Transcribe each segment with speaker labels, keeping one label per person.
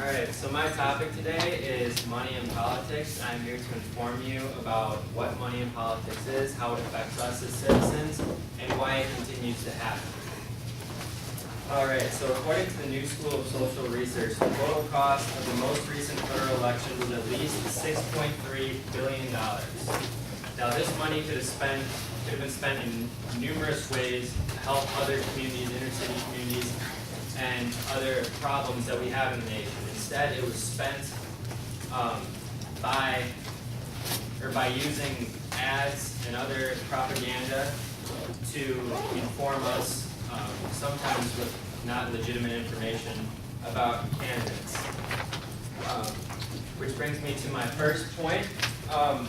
Speaker 1: Alright, so my topic today is money in politics. I'm here to inform you about what money in politics is, how it affects us as citizens, and why it continues to happen. Alright, so according to the New School of Social Research, the total cost of the most recent federal election was at least $6.3 billion. Now this money could have been spent in numerous ways to help other communities, inner city communities, and other problems that we have in the nation. Instead, it was spent by using ads and other propaganda to inform us, sometimes with not legitimate information about candidates. Which brings me to my first point.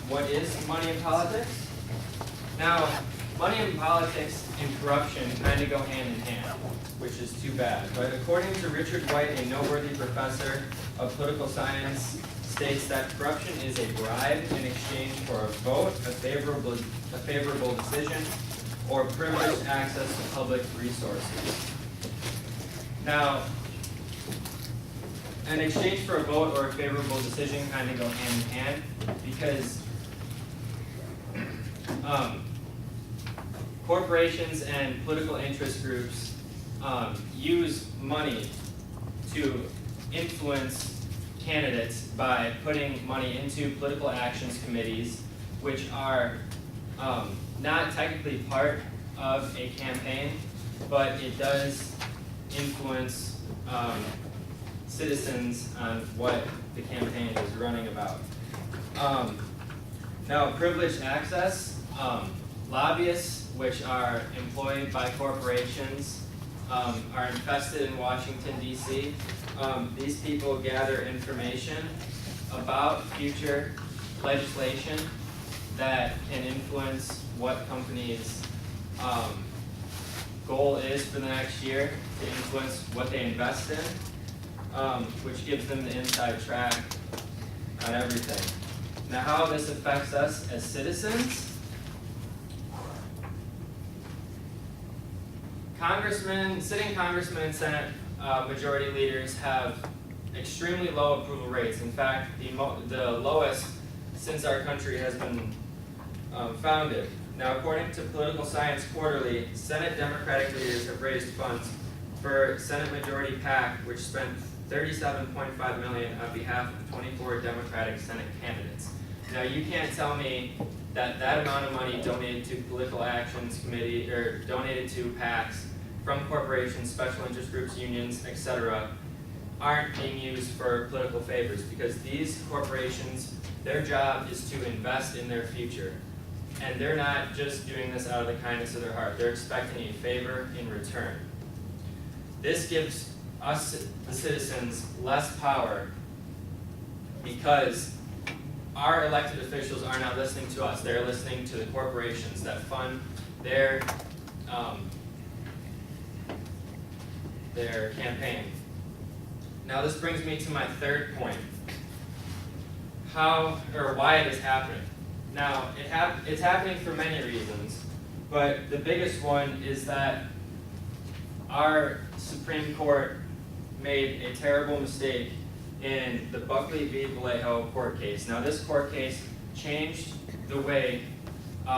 Speaker 1: What is money in politics? Now, money in politics and corruption kind of go hand in hand, which is too bad. But according to Richard White, a noteworthy professor of political science, states that corruption is a bribe in exchange for a vote, a favorable decision, or privileged access to public resources. Now, in exchange for a vote or a favorable decision kind of go hand in hand because corporations and political interest groups use money to influence candidates by putting money into political actions committees, which are not technically part of a campaign, but it does influence citizens on what the campaign is running about. Now, privileged access, lobbyists, which are employed by corporations, are infested in Washington, D.C. These people gather information about future legislation that can influence what companies' goal is for the next year, to influence what they invest in, which gives them the inside track on everything. Now, how this affects us as citizens. Sitting congressmen and Senate majority leaders have extremely low approval rates. In fact, the lowest since our country has been founded. Now, according to Political Science Quarterly, Senate Democratic leaders have raised funds for Senate Majority PAC, which spent $37.5 million on behalf of 24 Democratic Senate candidates. Now, you can't tell me that that amount of money donated to political actions committee or donated to PACs from corporations, special interest groups, unions, etc., aren't being used for political favors, because these corporations, their job is to invest in their future. And they're not just doing this out of the kindness of their heart. They're expecting a favor in return. This gives us, the citizens, less power because our elected officials are not listening to us. They're listening to the corporations that fund their campaign. Now, this brings me to my third point. Why it is happening. Now, it's happening for many reasons, but the biggest one is that our Supreme Court made a terrible mistake in the Buckley v. Vallejo court case. Now, this court case changed the way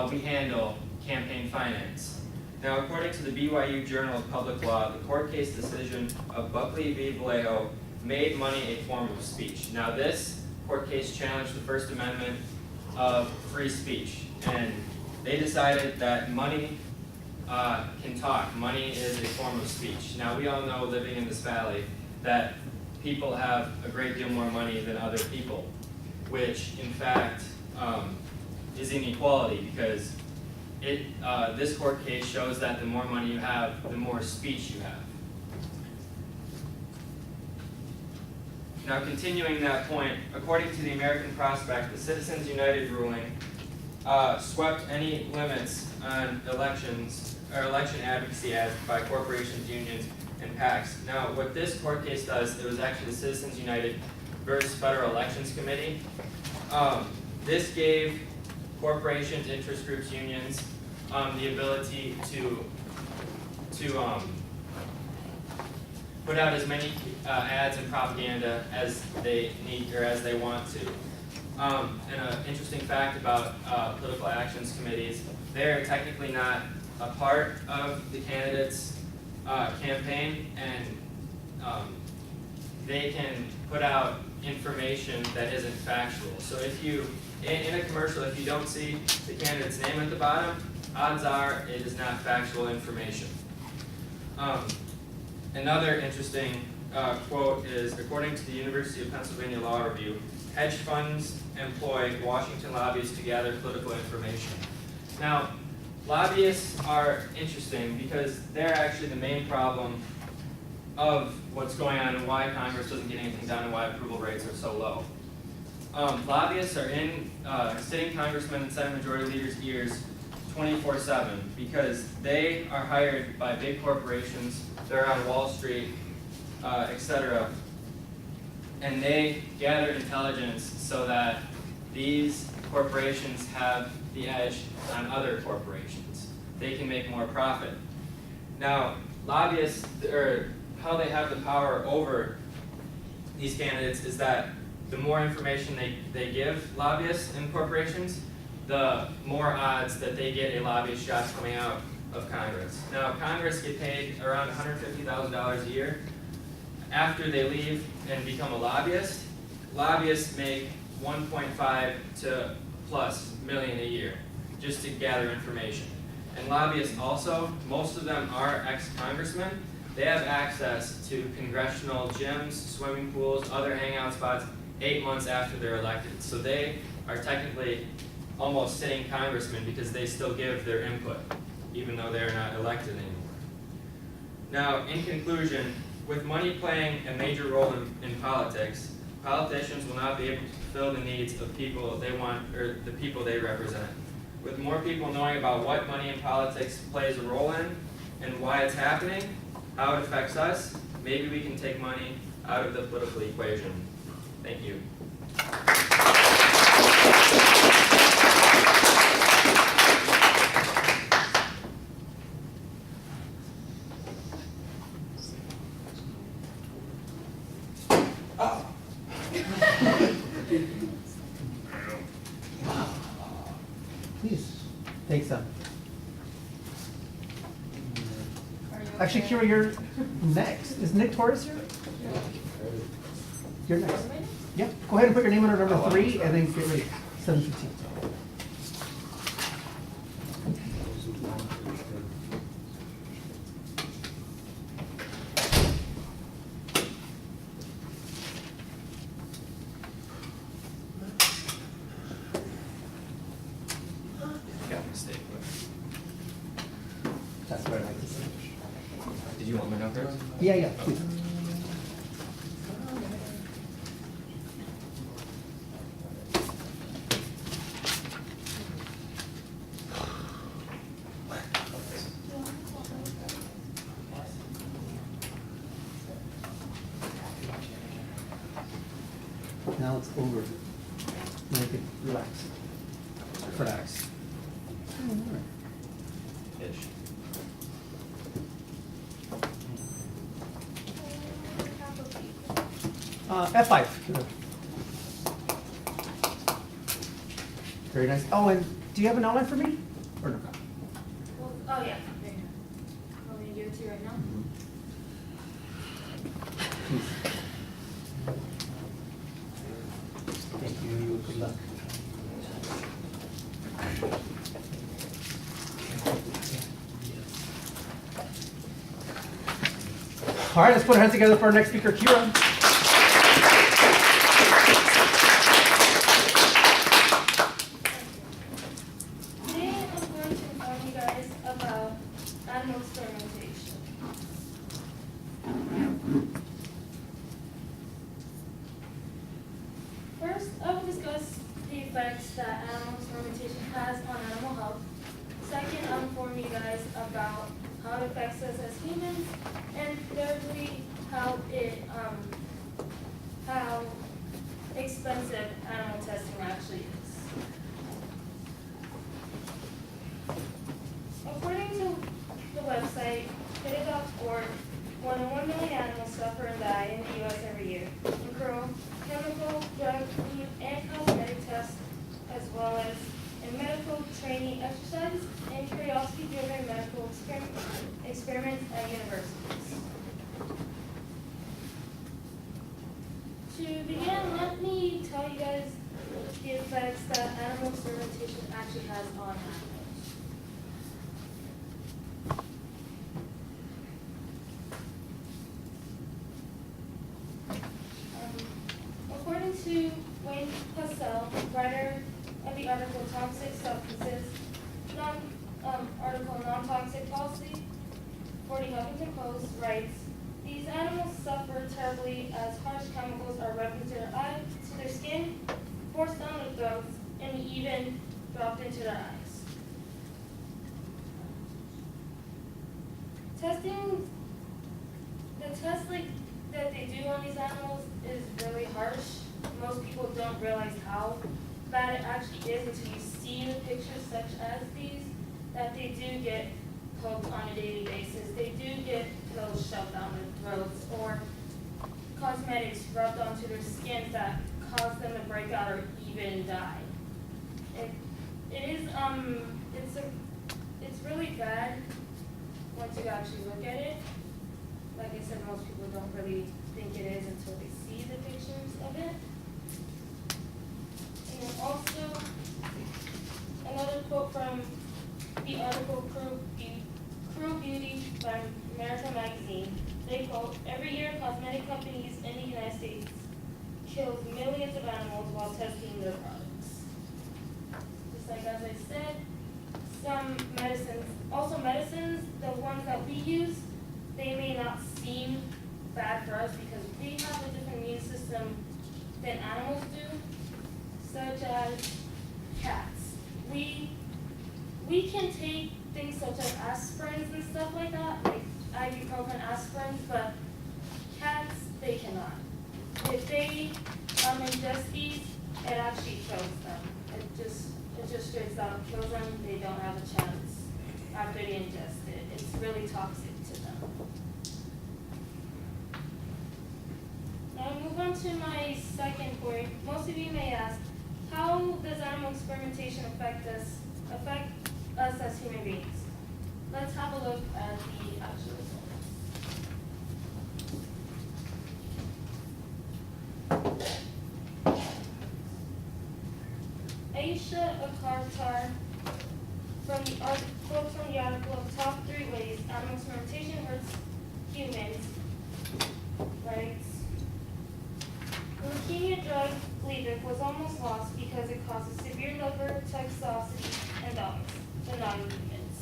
Speaker 1: we handle campaign finance. Now, according to the BYU Journal of Public Law, the court case decision of Buckley v. Vallejo made money a form of speech. Now, this court case challenged the First Amendment of free speech, and they decided that money can talk. Money is a form of speech. Now, we all know, living in this valley, that people have a great deal more money than other people, which in fact is inequality, because this court case shows that the more money you have, the more speech you have. Now, continuing that point, according to the American Prospect, the Citizens United ruling swept any limits on elections or election advocacy ads by corporations, unions, and PACs. Now, what this court case does, it was actually the Citizens United versus Federal Elections Committee. This gave corporations, interest groups, unions the ability to put out as many ads and propaganda as they need or as they want to. And an interesting fact about political actions committees, they're technically not a part of the candidate's campaign, and they can put out information that isn't factual. So if you, in a commercial, if you don't see the candidate's name at the bottom, odds are it is not factual information. Another interesting quote is, according to the University of Pennsylvania Law Review, hedge funds employ Washington lobbyists to gather political information. Now, lobbyists are interesting because they're actually the main problem of what's going on and why Congress doesn't get anything done and why approval rates are so low. Lobbyists are in sitting congressmen and Senate Majority Leaders' ears 24/7 because they are hired by big corporations, they're on Wall Street, etc. And they gather intelligence so that these corporations have the edge on other corporations. They can make more profit. Now, lobbyists, or how they have the power over these candidates is that the more information they give lobbyists and corporations, the more odds that they get a lobbyist job coming out of Congress. Now, Congress get paid around $150,000 a year. After they leave and become a lobbyist, lobbyists make 1.5 to plus million a year just to gather information. And lobbyists also, most of them are ex-congressmen. They have access to congressional gyms, swimming pools, other hangout spots 8 months after they're elected. So they are technically almost sitting congressmen because they still give their input, even though they're not elected anymore. Now, in conclusion, with money playing a major role in politics, politicians will not be able to fulfill the needs of people they want or the people they represent. With more people knowing about what money in politics plays a role in and why it's happening, how it affects us, maybe we can take money out of the political equation. Thank you.
Speaker 2: Please, take some. Actually, Kira, you're next. Is Nick Torres here? You're next. Yeah, go ahead and put your name under number 3 and then get ready. 7:15.
Speaker 1: Got a mistake.
Speaker 2: That's what I like to say.
Speaker 1: Did you want my number?
Speaker 2: Yeah, please. Now it's over. Now you can relax.
Speaker 1: Relax. Ish.
Speaker 2: F5. Very nice. Oh, and do you have an outline for me? Or no?
Speaker 3: Well, oh, yeah. There you go. Want me to give it to you right now?
Speaker 2: Please. Thank you. Good luck. All right, let's put our hands together for our next speaker, Kira.
Speaker 3: Today I'm going to inform you guys about animal experimentation. First, I will discuss the effects that animal experimentation has on animal health. Second, I'll inform you guys about how it affects us as humans. And thirdly, how expensive animal testing actually is. According to the website, PETA.org, more than 1 million animal suffer and die in the US every year from cruel, chemical, drug, food, and cosmetic tests, as well as in medical training exercises and curiosity-driven medical experiments at universities. To begin, let me tell you guys the effects that animal experimentation actually has on animals. According to Wayne Pussell, writer of the article Toxic Substances, article Non-Toxic Policy for the Huffington Post, writes, these animals suffer terribly as harsh chemicals are rubbed into their eyes, to their skin, forced down their throats, and even dropped into their eyes. The test that they do on these animals is really harsh. Most people don't realize how bad it actually is until you see the pictures such as these, that they do get poked on a daily basis. They do get pills shoved down their throats or cosmetics rubbed onto their skin that cause them to break out or even die. It's really bad once you actually look at it. Like I said, most people don't really think it is until they see the pictures of it. And then also, another quote from the article Cruel Beauty by American Magazine. They quote, every year cosmetic companies in the United States kills millions of animals while testing their products. Just like as I said, some medicines, the ones that we use, they may not seem bad for us because we have a different immune system than animals do, such as cats. We can take things such as aspirins and stuff like that, like ibuprofen aspirins, but cats, they cannot. If they ingest these, it actually kills them. It just straight out kills them. They don't have a chance after they ingest it. It's really toxic to them. Now I move on to my second point. Most of you may ask, how does animal experimentation affect us as human beings? Let's have a look at the actual results. Aisha Akartar from the article of Top 3 Ways Animal Experimentation Hurts Humans writes, leukemia drug Gleevec was almost lost because it causes severe liver toxicity in dogs, but not in humans.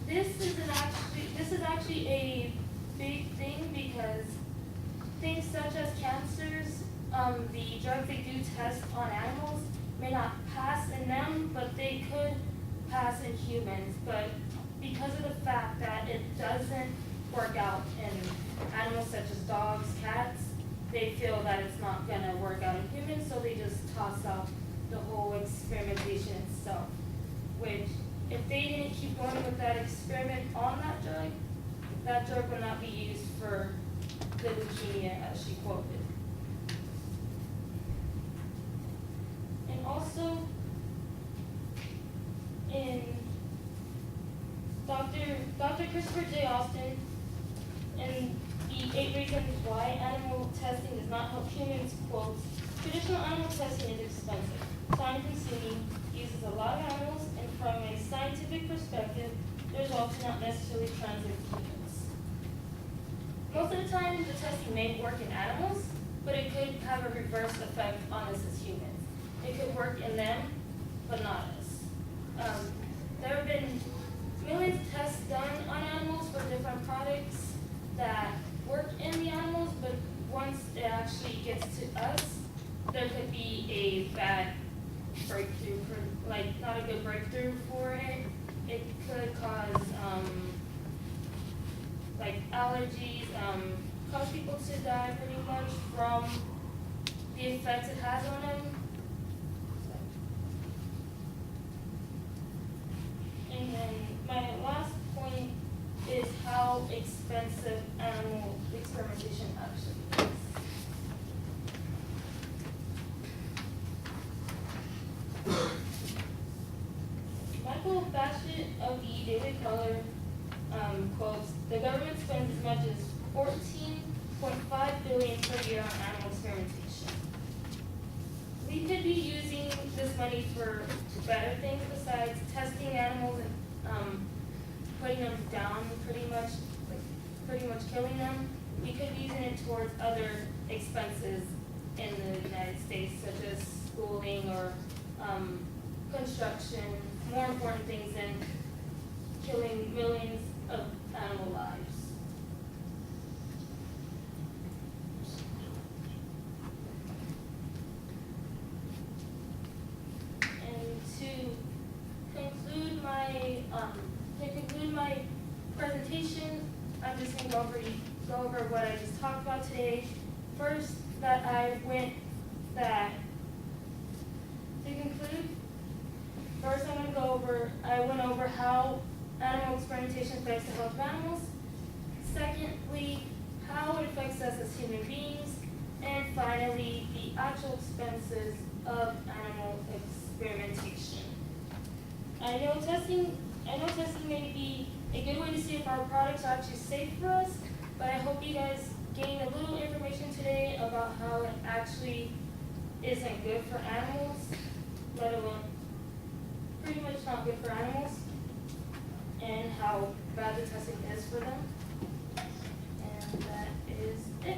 Speaker 3: This is actually a big thing because things such as cancers, the drugs they do test on animals may not pass in them, but they could pass in humans. But because of the fact that it doesn't work out in animals such as dogs, cats, they feel that it's not going to work out in humans, so they just toss out the whole experimentation itself. Which, if they didn't keep going with that experiment on that drug would not be used for the leukemia as she quoted. And also, in Dr. Christopher J. Austin, in the 8 Reasons Why Animal Testing Does Not Help Humans, quotes, traditional animal testing is expensive, time-consuming, uses a lot of animals, and from a scientific perspective, the results do not necessarily translate to humans. Most of the time, the testing may work in animals, but it could have a reverse effect on us as humans. It could work in them, but not us. There have been millions of tests done on animals for different products that work in the animals, but once it actually gets to us, there could be a bad breakthrough, not a good breakthrough for it. It could cause allergies, cause people to die pretty much from the effects it has on them. And then my last point is how expensive animal experimentation actually is. Michael Bassett of the Daily Caller quotes, "The government spends as much as $14.5 billion per year on animal experimentation." We could be using this money for better things besides testing animals and putting them down, pretty much killing them. We could be using it towards other expenses in the United States, such as schooling or construction, more important things than killing millions of animal lives. And to conclude my presentation, I'm just gonna go over what I just talked about today. First, to conclude, first I went over how animal experimentation affects the health of animals. Secondly, how it affects us as human beings. And finally, the actual expenses of animal experimentation. I know testing may be a good way to see if our products are actually safe for us, but I hope you guys gained a little information today about how it actually isn't good for animals, let alone pretty much not good for animals, and how bad the testing is for them. And that is it.